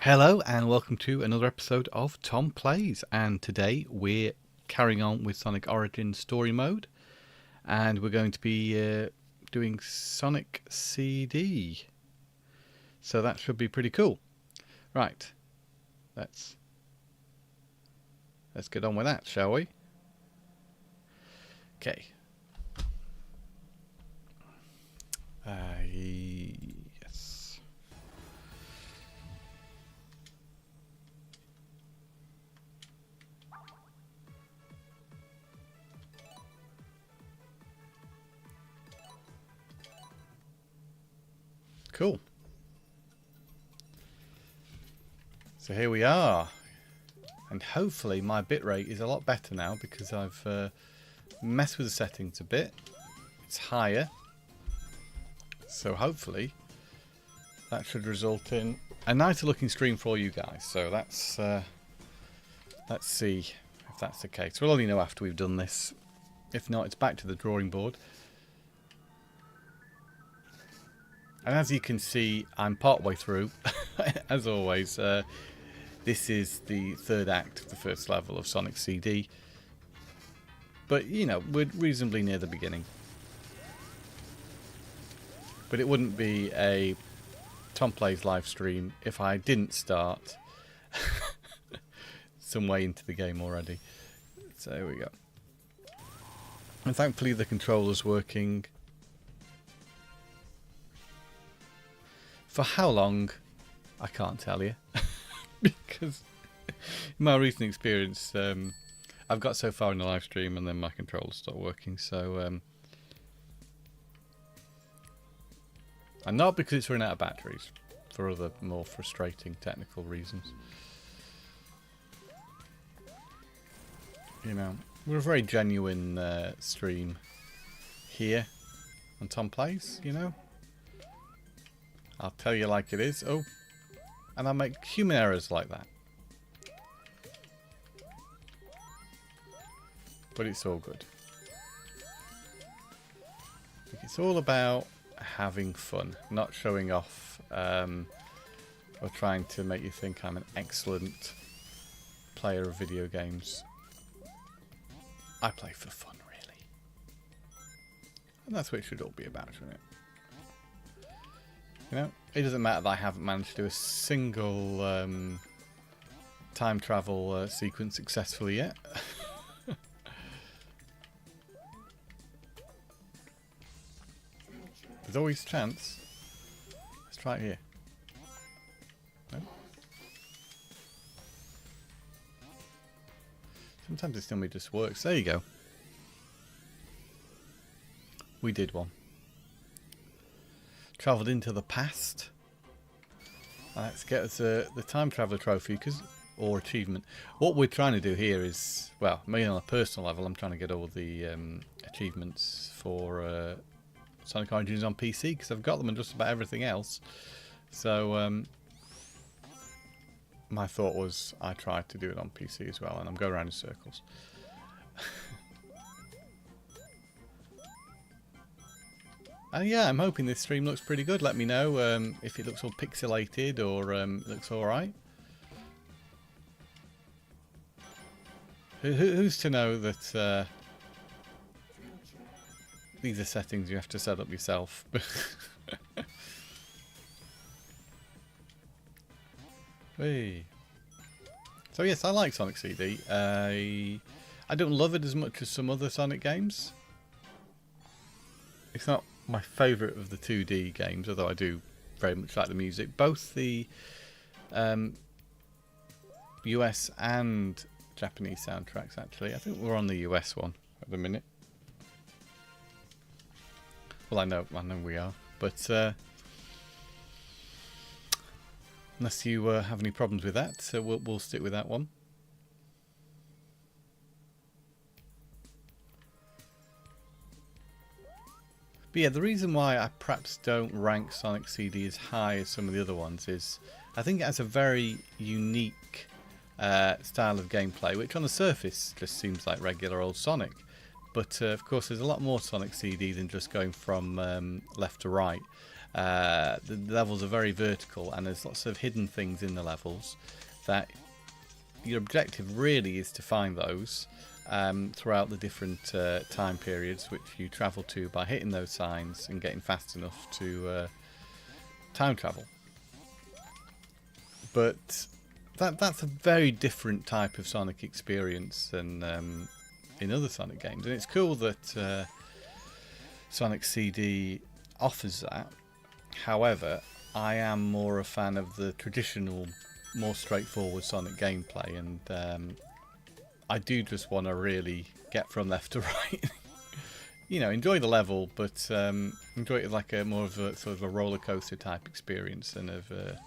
Hello and welcome to another episode of Tom Plays, and today we're carrying on with Sonic Origins Story Mode, and we're going to be doing Sonic CD, so that should be pretty cool. Right, let's get on with that, shall we? Okay. Yes. Cool. So here we are, and hopefully my bitrate is a lot better now because I've messed with the settings a bit. It's higher, so hopefully that should result in a nicer looking stream for you guys. So let's see if that's the case. We'll only know after we've done this. If not, it's back to the drawing board. And as you can see, I'm part way through. As always, this is the third act of the first level of Sonic CD. But, you know, we're reasonably near the beginning. But it wouldn't be a Tom Plays live stream if I didn't start some way into the game already. So there we go. And thankfully the controller's working. For how long, I can't tell you. Because in my recent experience, I've got so far in the live stream and then my controller stopped working. So, and not because it's run out of batteries, for other more frustrating technical reasons. You know, we're a very genuine stream here on Tom Plays, you know. I'll tell you like it is. Oh, and I make human errors like that. But it's all good. It's all about having fun, not showing off or trying to make you think I'm an excellent player of video games. I play for fun, really. And that's what it should all be about, shouldn't it? You know, it doesn't matter that I haven't managed to do a single time travel sequence successfully yet. There's always a chance. Let's try it here. No? Sometimes it still just works. There you go. We did one. Travelled into the past. Let's get us the time traveller trophy, or achievement. What we're trying to do here is, well, me on a personal level, I'm trying to get all the achievements for Sonic Origins on PC, because I've got them on just about everything else. So my thought was I tried to do it on PC as well, and I'm going around in circles. And yeah, I'm hoping this stream looks pretty good. Let me know if it looks all pixelated or looks alright. Who's to know that these are settings you have to set up yourself? Hey. So yes, I like Sonic CD. I don't love it as much as some other Sonic games. It's not my favourite of the 2D games, although I do very much like the music. Both the US and Japanese soundtracks, actually. I think we're on the US one at the minute. Well, I know we are, but unless you have any problems with that, so we'll stick with that one. But yeah, the reason why I perhaps don't rank Sonic CD as high as some of the other ones is I think it has a very unique style of gameplay, which on the surface just seems like regular old Sonic. But of course there's a lot more Sonic CD than just going from left to right. The levels are very vertical, and there's lots of hidden things in the levels that your objective really is to find those throughout the different time periods which you travel to by hitting those signs and getting fast enough to time travel. But that's a very different type of Sonic experience than in other Sonic games, and it's cool that Sonic CD offers that. However, I am more a fan of the traditional, more straightforward Sonic gameplay, and I do just want to really get from left to right. You know, enjoy the level, but enjoy it like a more of a sort of a roller coaster type experience than of a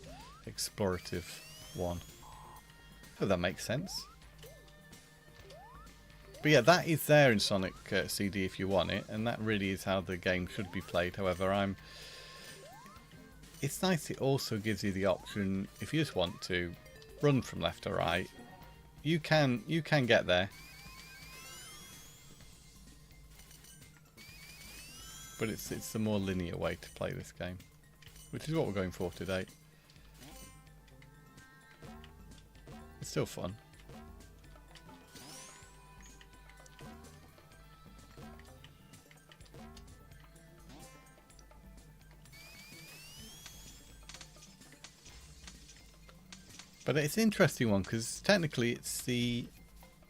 explorative one. Hope that makes sense. But yeah, that is there in Sonic CD if you want it, and that really is how the game should be played. However, it's nice it also gives you the option, if you just want to run from left to right, you can get there. But it's the more linear way to play this game, which is what we're going for today. It's still fun. But it's an interesting one because technically it's the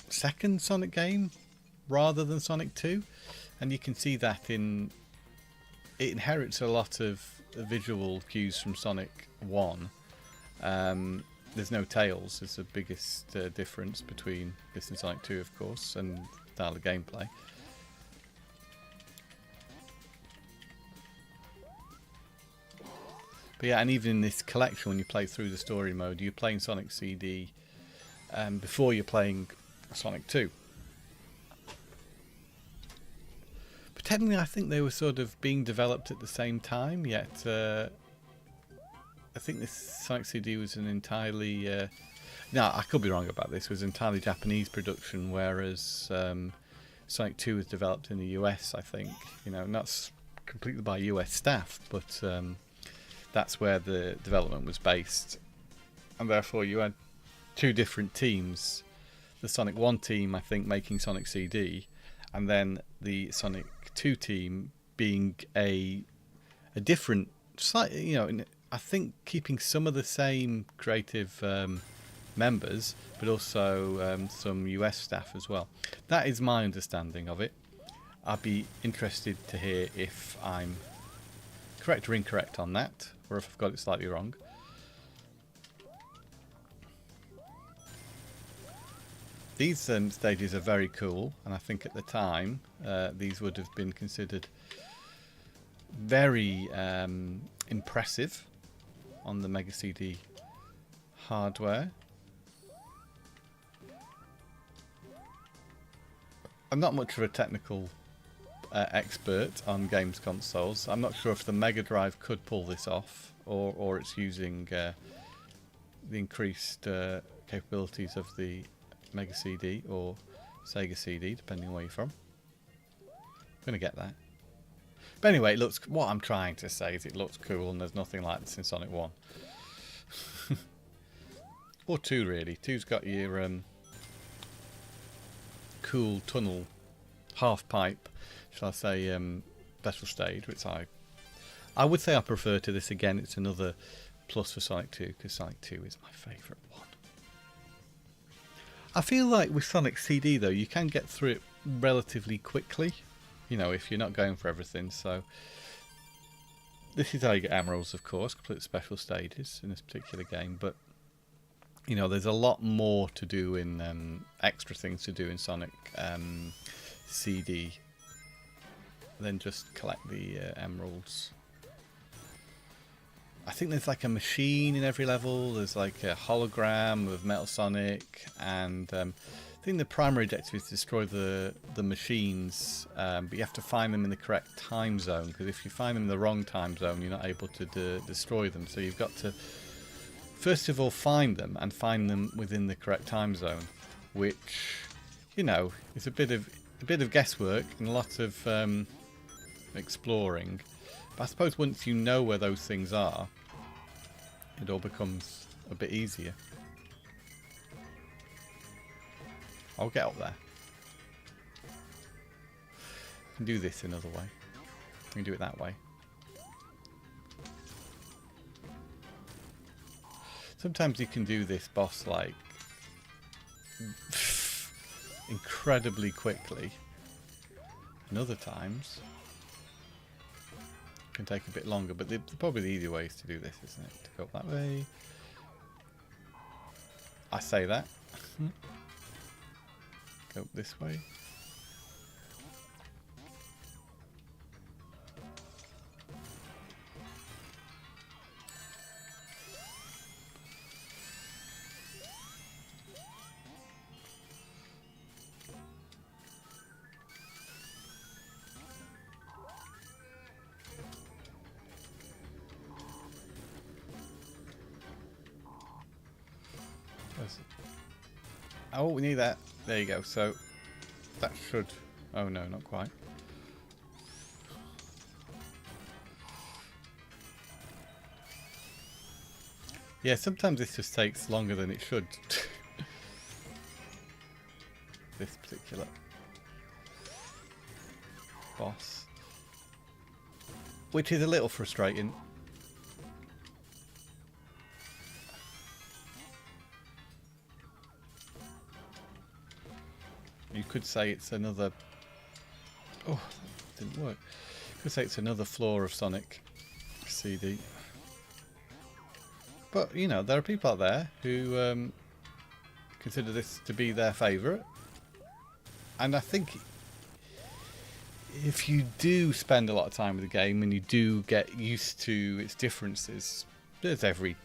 second Sonic game rather than Sonic 2, and you can see that it inherits a lot of visual cues from Sonic 1. There's no tails, is the biggest difference between this and Sonic 2, of course, and style of gameplay. But yeah, and even in this collection, when you play through the story mode, you're playing Sonic CD before you're playing Sonic 2. But technically, I think they were sort of being developed at the same time, yet I think this Sonic CD was an entirely... no, I could be wrong about this. It was an entirely Japanese production, whereas Sonic 2 was developed in the US, I think. You know, not completely by US staff, but... that's where the development was based, and therefore you had two different teams. The Sonic 1 team, I think, making Sonic CD, and then the Sonic 2 team being a different, slightly, you know, I think keeping some of the same creative members, but also some US staff as well. That is my understanding of it. I'd be interested to hear if I'm correct or incorrect on that, or if I've got it slightly wrong. These stages are very cool, and I think at the time these would have been considered very impressive on the Mega CD hardware. I'm not much of a technical expert on games consoles. I'm not sure if the Mega Drive could pull this off, or it's using the increased capabilities of the Mega CD or Sega CD, depending on where you're from. I'm going to get that. But anyway, what I'm trying to say is it looks cool, and there's nothing like this in Sonic 1. Or 2, really. 2's got your cool tunnel, half pipe, shall I say, special stage, which I would say I prefer to this. Again, it's another plus for Sonic 2, because Sonic 2 is my favourite one. I feel like with Sonic CD, though, you can get through it relatively quickly, you know, if you're not going for everything. So this is how you get emeralds, of course, complete special stages in this particular game, but you know, there's a lot more to do in extra things to do in Sonic CD than just collect the emeralds. I think there's like a machine in every level. There's like a hologram of Metal Sonic, and I think the primary objective is to destroy the machines, but you have to find them in the correct time zone, because if you find them in the wrong time zone, you're not able to destroy them. So you've got to first of all find them, and find them within the correct time zone, which, you know, is a bit of guesswork and a lot of exploring. But I suppose once you know where those things are, it all becomes a bit easier. I'll get up there. I can do this another way. I can do it that way. Sometimes you can do this boss like incredibly quickly. And other times it can take a bit longer, but probably the easier way is to do this, isn't it? To go that way. I say that. Go this way. Oh, we need that. There you go. So that should... Oh no, not quite. Yeah, sometimes this just takes longer than it should. This particular boss. Which is a little frustrating. You could say it's another... Oh, that didn't work. You could say it's another flaw of Sonic CD. But, you know, there are people out there who consider this to be their favourite. And I think if you do spend a lot of time with the game and you do get used to its differences, there's every...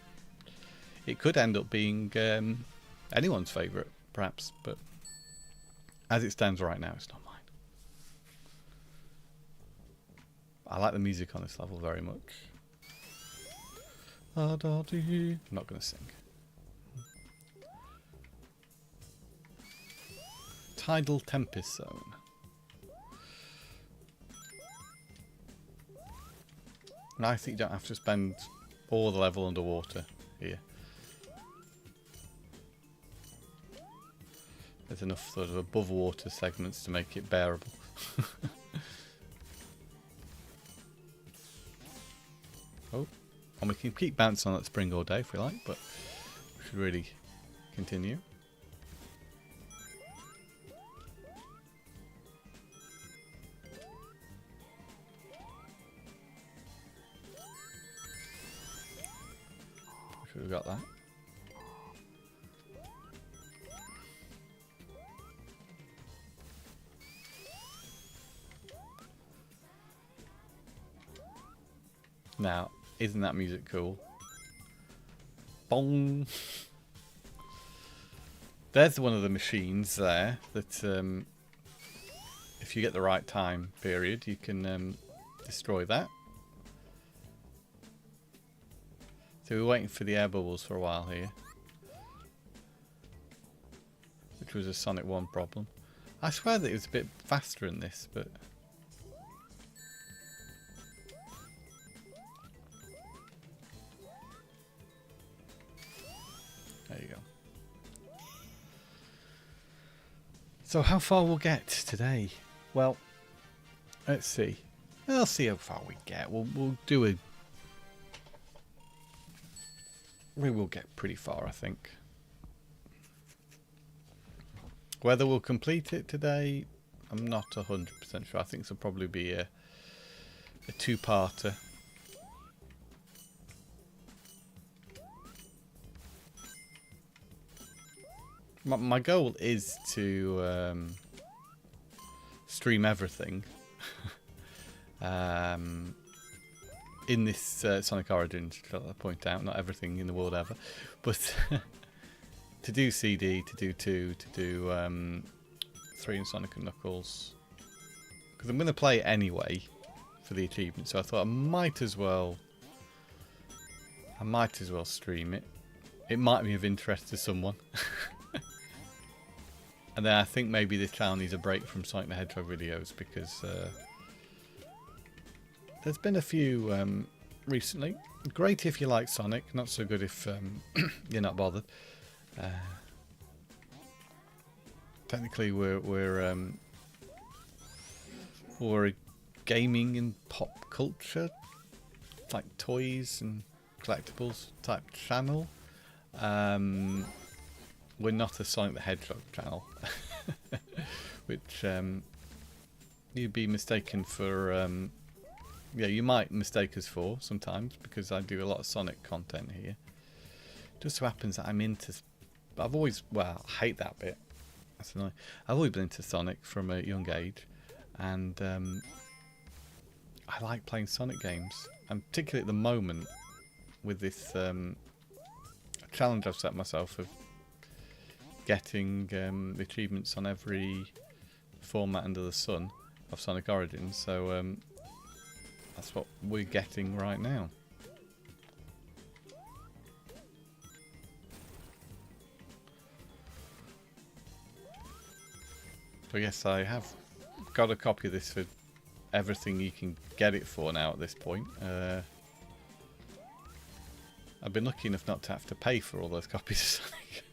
It could end up being anyone's favourite, perhaps, but... As it stands right now, it's not mine. I like the music on this level very much. I'm not going to sing. Tidal Tempest Zone. And I think you don't have to spend all the level underwater here. There's enough sort of above water segments to make it bearable. Oh, and we can keep bouncing on that spring all day if we like, but we should really continue. Should have got that. Now, isn't that music cool? Bong! There's one of the machines there that, if you get the right time period, you can destroy that. So we're waiting for the air bubbles for a while here, which was a Sonic 1 problem. I swear that it was a bit faster in this, but... There you go. So how far we'll get today? Well, let's see. We'll see how far we get. We'll do a... We will get pretty far, I think. Whether we'll complete it today, I'm not 100% sure. I think this will probably be a two-parter. My goal is to stream everything in this Sonic Origins, to point out, not everything in the world ever, but to do CD, to do 2, to do 3 in Sonic and Knuckles, because I'm going to play it anyway for the achievement, so I thought I might as well stream it. It might be of interest to someone. And then I think maybe this channel needs a break from Sonic the Hedgehog videos, because there's been a few recently. Great if you like Sonic, not so good if you're not bothered. Technically, we're a gaming and pop culture, like toys and collectibles type channel. We're not a Sonic the Hedgehog channel, which you'd be mistaken for. Yeah, you might mistake us for sometimes, because I do a lot of Sonic content here. Just so happens that I'm into. I've always, well, I hate that bit. That's annoying. I've always been into Sonic from a young age, and I like playing Sonic games, and particularly at the moment with this challenge I've set myself of getting the achievements on every format under the sun of Sonic Origins. So that's what we're getting right now. So yes, I have got a copy of this for everything you can get it for now at this point. I've been lucky enough not to have to pay for all those copies of Sonic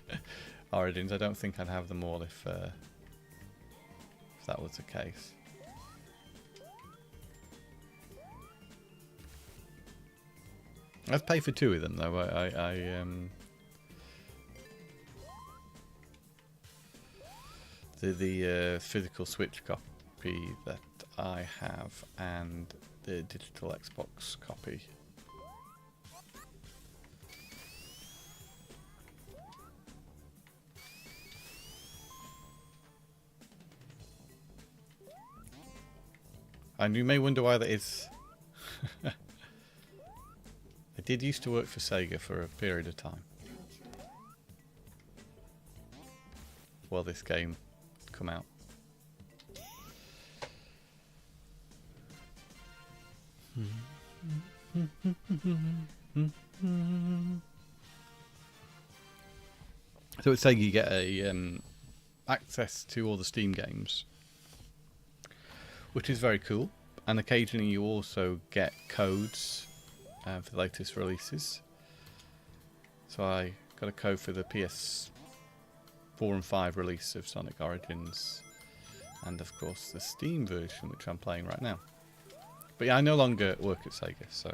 Origins. I don't think I'd have them all if that was the case. I'd pay for 2 of them though. The physical Switch copy that I have and the digital Xbox copy. And you may wonder why that is. I did used to work for Sega for a period of time. Well, this game come out. So at Sega you get a access to all the Steam games, which is very cool, and occasionally you also get codes for the latest releases. So I got a code for the PS4 and 5 release of Sonic Origins, and of course the Steam version, which I'm playing right now. But yeah, I no longer work at Sega, so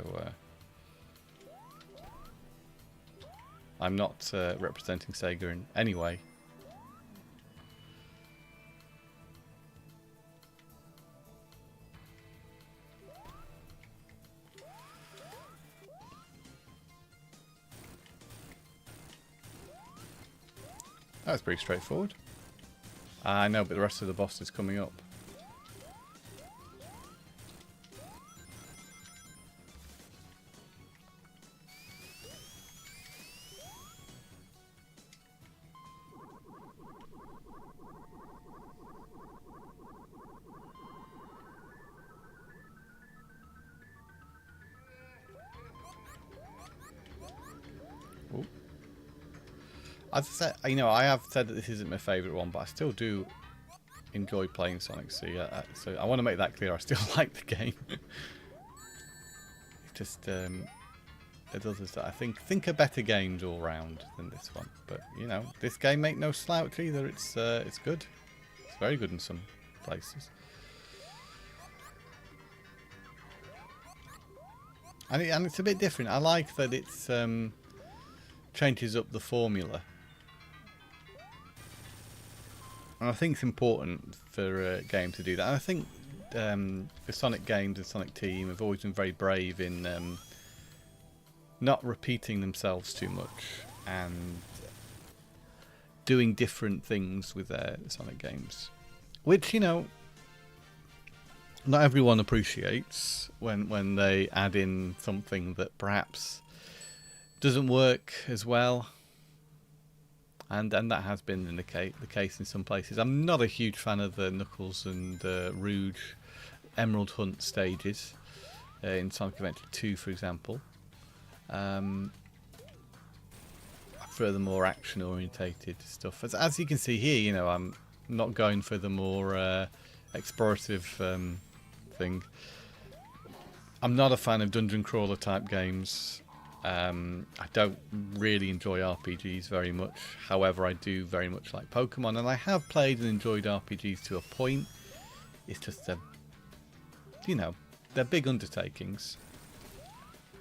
I'm not representing Sega in any way. That's pretty straightforward. I know, but the rest of the boss is coming up. As I said, you know, I have said that this isn't my favourite one, but I still do enjoy playing Sonic. So yeah, so I want to make that clear. I still like the game. It's just there's others that I think are better games all round than this one. But you know, this game ain't no slouch either. It's good. It's very good in some places. And it's a bit different. I like that it's changes up the formula. And I think it's important for a game to do that. And I think the Sonic games and Sonic Team have always been very brave in not repeating themselves too much and doing different things with their Sonic games. Which, you know, not everyone appreciates when they add in something that perhaps doesn't work as well. And that has been the case in some places. I'm not a huge fan of the Knuckles and Rouge Emerald Hunt stages in Sonic Adventure 2, for example. I prefer the more action-orientated stuff. As you can see here, you know, I'm not going for the more explorative thing. I'm not a fan of dungeon crawler type games. I don't really enjoy RPGs very much. However, I do very much like Pokemon, and I have played and enjoyed RPGs to a point. It's just they're big undertakings,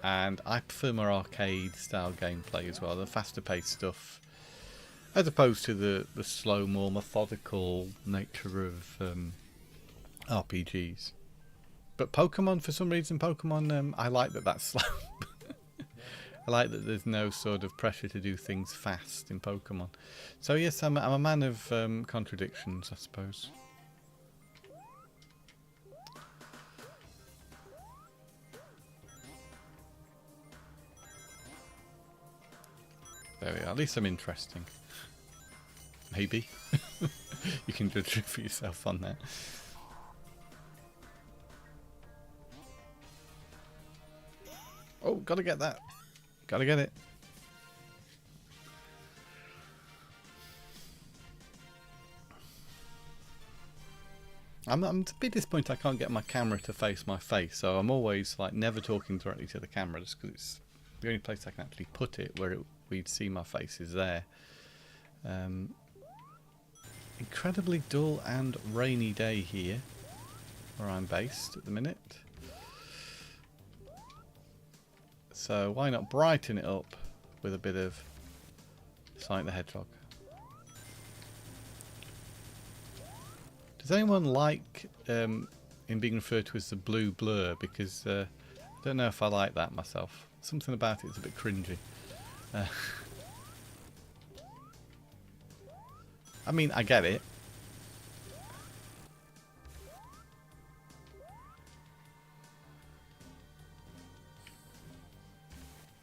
and I prefer more arcade style gameplay as well, the faster paced stuff, as opposed to the slow, more methodical nature of RPGs. But Pokemon, for some reason, I like that that's slow. I like that there's no sort of pressure to do things fast in Pokemon. So yes, I'm a man of contradictions, I suppose. There we are. At least I'm interesting. Maybe. You can judge it for yourself on that. Oh, gotta get that. Gotta get it. I'm a bit disappointed I can't get my camera to face my face, so I'm always like never talking directly to the camera, just because it's the only place I can actually put it where we'd see my face is there. Incredibly dull and rainy day here, where I'm based at the minute. So why not brighten it up with a bit of Sonic the Hedgehog? Does anyone like in being referred to as the blue blur? Because I don't know if I like that myself. Something about it is a bit cringy. I mean, I get it.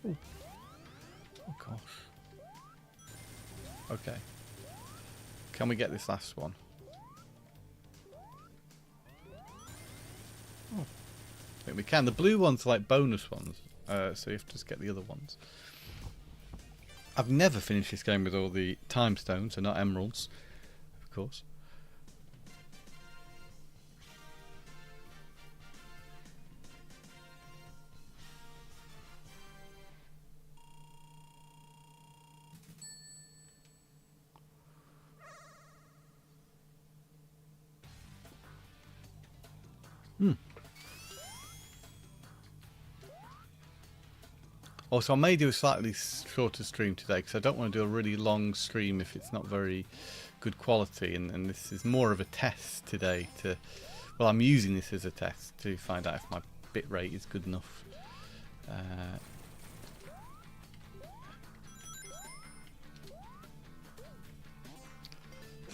Ooh. Oh gosh. Okay. Can we get this last one? Oh. I think we can. The blue ones are like bonus ones. So you have to just get the other ones. I've never finished this game with all the time stones and not emeralds, of course. Also, I may do a slightly shorter stream today because I don't want to do a really long stream if it's not very good quality, and this is more of a test today to, well, I'm using this as a test to find out if my bitrate is good enough.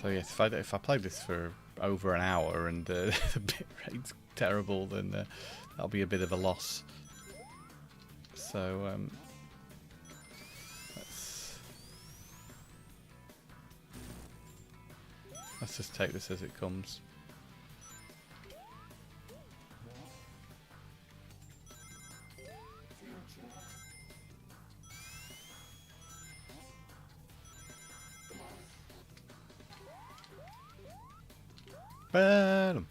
So yes, if I play this for over an hour and the bitrate's terrible, then that'll be a bit of a loss. So let's just take this as it comes. Bam.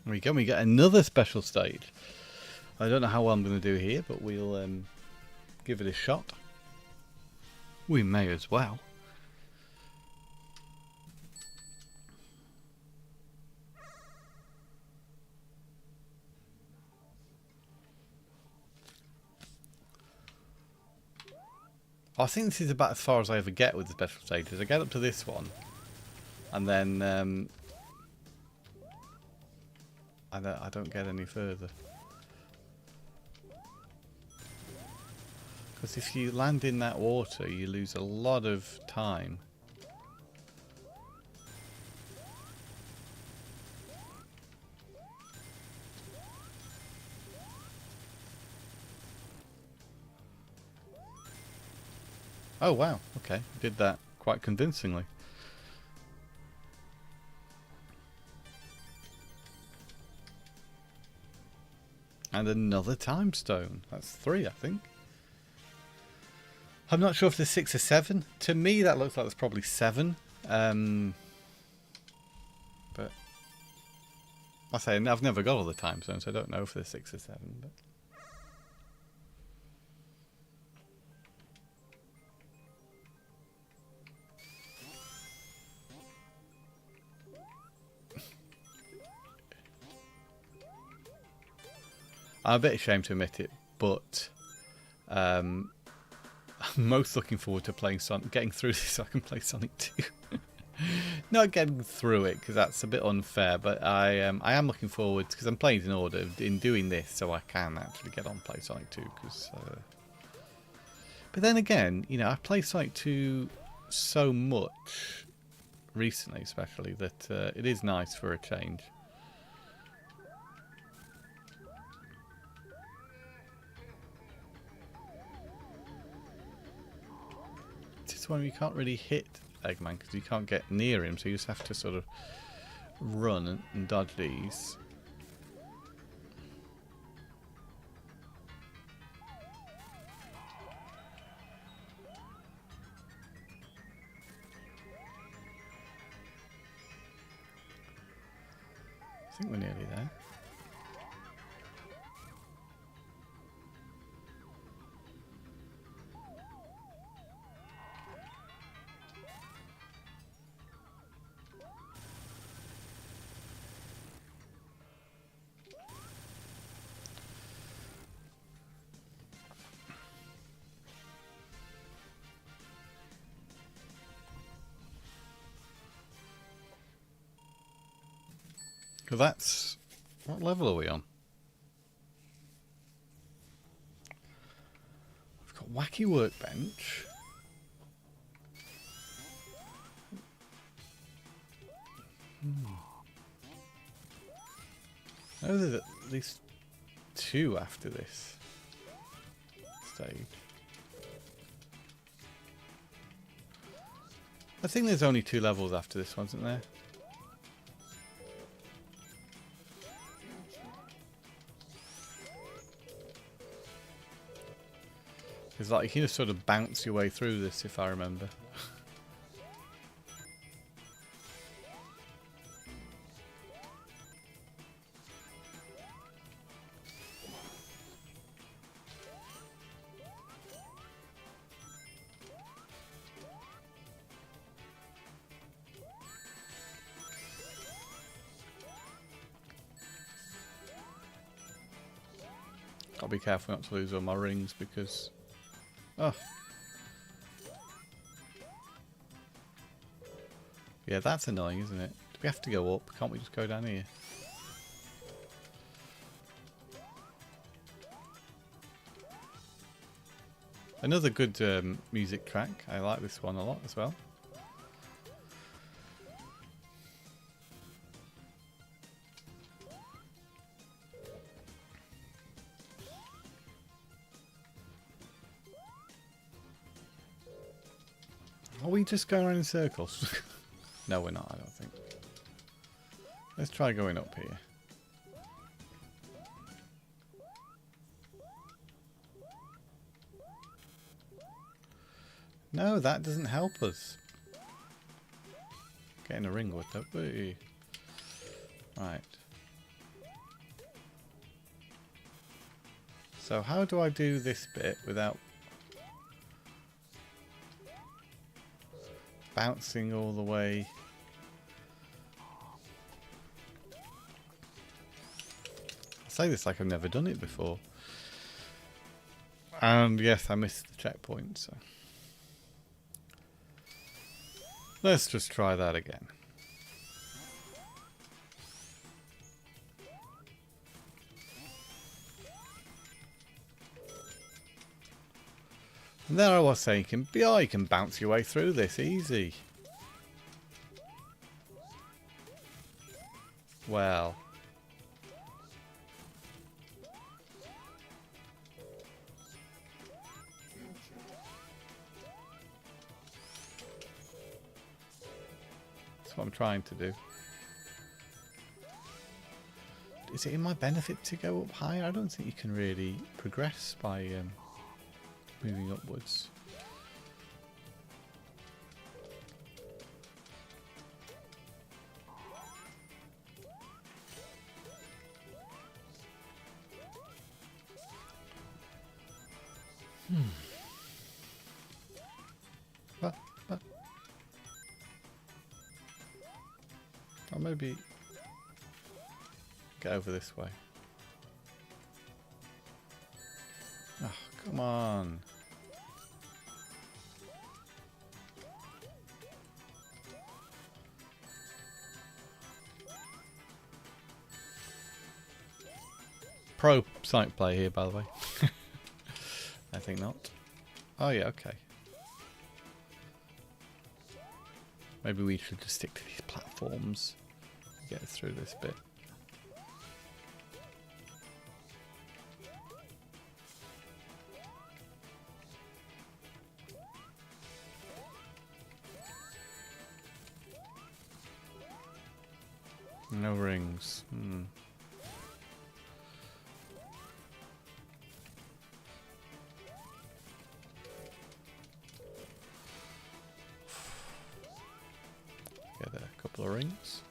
There we go, we get another special stage. I don't know how well I'm going to do here, but we'll give it a shot. We may as well. I think this is about as far as I ever get with the special stages. I get up to this one, and then I don't get any further. Because if you land in that water, you lose a lot of time. Oh wow, okay, did that quite convincingly. And another time stone. That's 3, I think. I'm not sure if there's 6 or 7. To me, that looks like there's probably 7. But I say I've never got all the time zones, so I don't know if there's 6 or 7. But I'm a bit ashamed to admit it, but I'm most looking forward to playing getting through this so I can play Sonic 2. Not getting through it because that's a bit unfair, but I am looking forward because I'm playing in order in doing this so I can actually get on and play Sonic 2. But then again, you know, I've played Sonic 2 so much recently, especially that it is nice for a change. This is when you can't really hit Eggman because you can't get near him, so you just have to sort of run and dodge these. I think we're nearly there. So that's... what level are we on? We've got Wacky Workbench. Oh, there's at least 2 after this stage. I think there's only 2 levels after this one, isn't there? It's like you can just sort of bounce your way through this, if I remember. Gotta be careful not to lose all my rings because... oh. Yeah, that's annoying, isn't it? Do we have to go up? Can't we just go down here? Another good music track. I like this one a lot as well. Are we just going around in circles? No, we're not, I don't think. Let's try going up here. No, that doesn't help us. Getting a ring would, though. Right. So how do I do this bit without bouncing all the way? I say this like I've never done it before. And yes, I missed the checkpoint, so let's just try that again. And there I was saying, you can bounce your way through this easy. Well. That's what I'm trying to do. Is it in my benefit to go up higher? I don't think you can really progress by moving upwards. Or maybe get over this way. Oh, come on. Pro site play here, by the way. I think not. Oh yeah, okay. Maybe we should just stick to these platforms. Get through this bit. No rings. Get a couple of rings.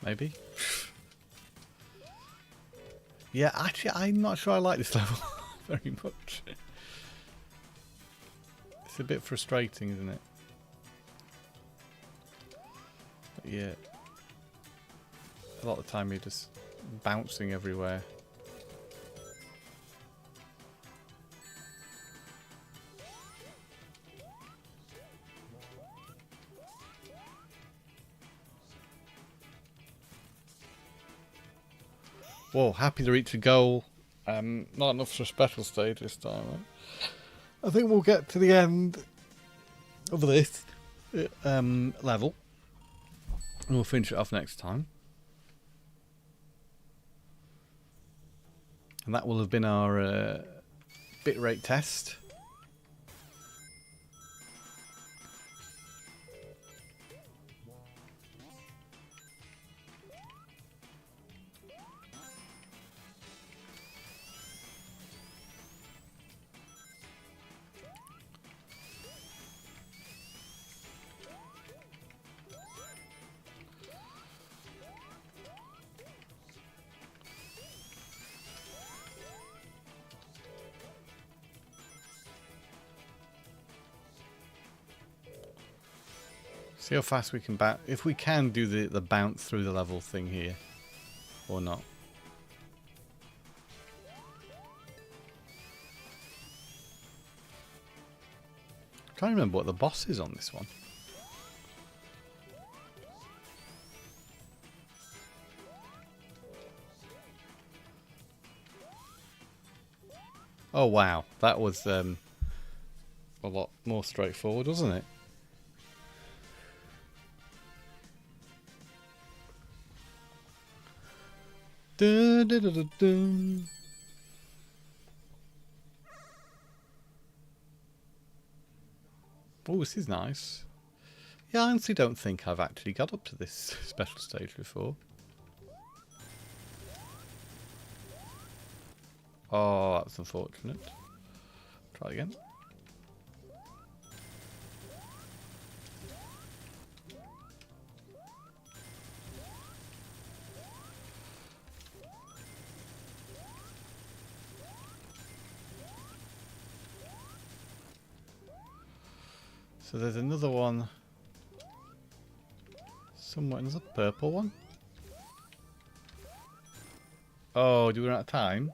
Maybe. Yeah, actually, I'm not sure I like this level very much. It's a bit frustrating, isn't it? But yeah. A lot of the time you're just bouncing everywhere. Whoa, happy to reach a goal. Not enough for a special stage this time. Right? I think we'll get to the end of this level. And we'll finish it off next time. And that will have been our bitrate test. See how fast we can bounce. If we can do the bounce through the level thing here, or not. I'm trying to remember what the boss is on this one. Oh wow, that was a lot more straightforward, wasn't it? Dun, dun, dun, dun, dun. Oh, this is nice. Yeah, I honestly don't think I've actually got up to this special stage before. Oh, that's unfortunate. Try again. So there's another one somewhere. There's a purple one. Oh, do we run out of time?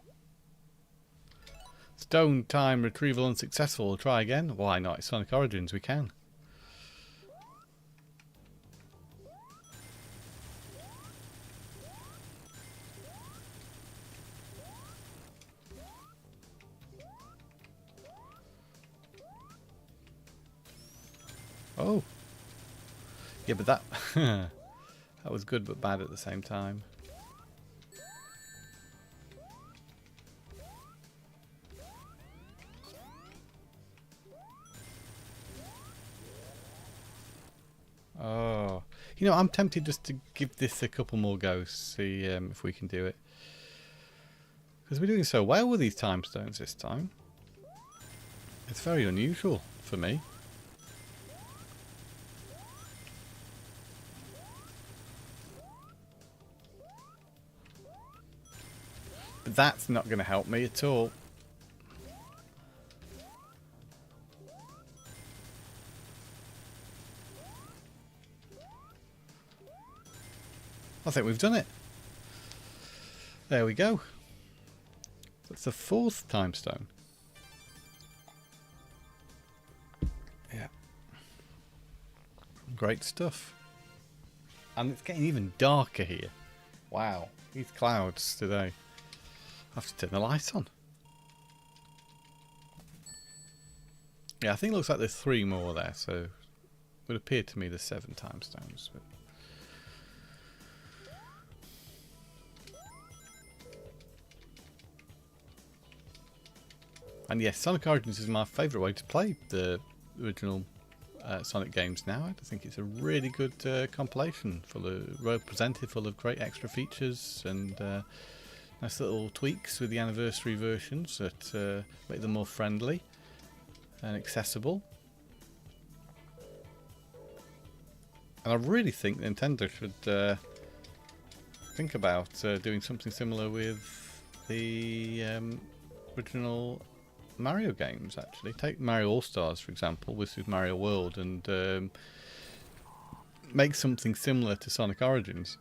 Stone time retrieval unsuccessful. We'll try again. Why not? It's Sonic Origins. We can. Oh. Yeah, but that that was good but bad at the same time. Oh. You know, I'm tempted just to give this a couple more goes, see if we can do it. Because we're doing so well with these time stones this time. It's very unusual for me. But that's not going to help me at all. I think we've done it. There we go. That's the 4th time stone. Yeah. Great stuff. And it's getting even darker here. Wow. These clouds today. I have to turn the lights on. Yeah, I think it looks like there's 3 more there, so it would appear to me there's 7 time stones. But and yes, Sonic Origins is my favourite way to play the original Sonic games now. I think it's a really good compilation, well presented, full of great extra features and nice little tweaks with the anniversary versions that make them more friendly and accessible. And I really think Nintendo should think about doing something similar with the original Mario games, actually. Take Mario All-Stars, for example, with Super Mario World, and make something similar to Sonic Origins.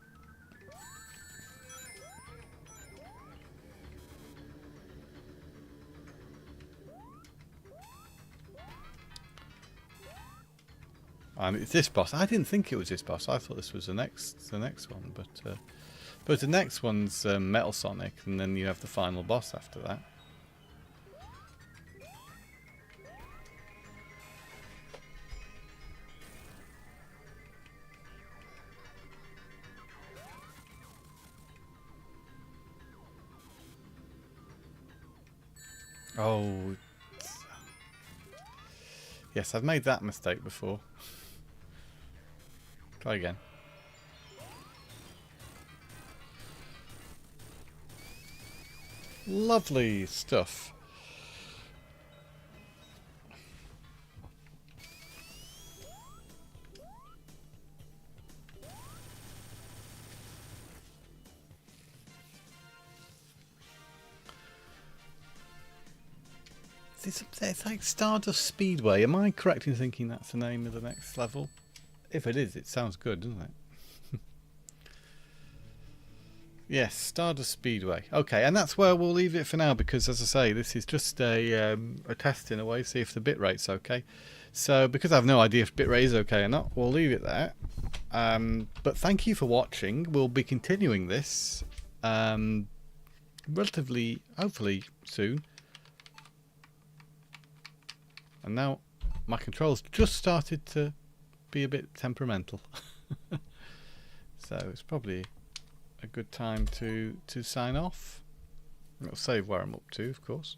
And it's this boss. I didn't think it was this boss. I thought this was the next one, but the next one's Metal Sonic, and then you have the final boss after that. Oh, yes, I've made that mistake before. Try again. Lovely stuff. It's like Stardust Speedway. Am I correct in thinking that's the name of the next level? If it is, it sounds good, doesn't it? Yes, Stardust Speedway. Okay, and that's where we'll leave it for now because, as I say, this is just a test in a way, see if the bitrate's okay. So, because I have no idea if bitrate is okay or not, we'll leave it there. But thank you for watching. We'll be continuing this relatively, hopefully, soon. And now my controls just started to be a bit temperamental. So it's probably a good time to sign off. I'll save where I'm up to, of course.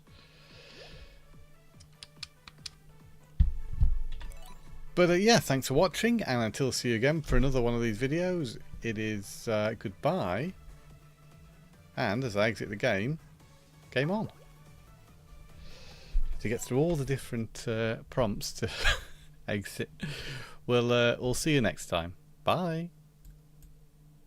But yeah, thanks for watching, and until I see you again for another one of these videos, it is goodbye. And as I exit the game, game on. To get through all the different prompts to exit. We'll see you next time. Bye.